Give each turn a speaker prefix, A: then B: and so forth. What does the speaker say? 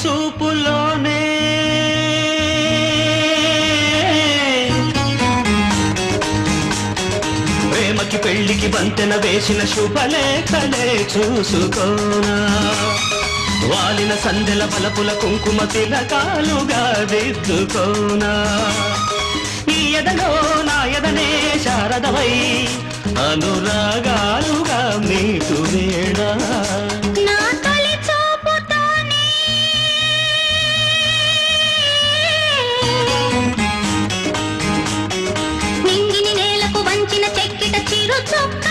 A: చూపులోనే ప్రేమకి పెళ్లికి బంతెన వేసిన శుభలేఖలే చూసుకోనా వాలిన సందెల బలపుల కుంకుమ తిలకాలుగా దిద్దుకోనా ఈ ఎదలో నా ఎదనే శారదవై అనురాగాలుగా నీకు వేళ
B: నింగిని నేలకు వంచిన చెక్కిట చిరు చొక్క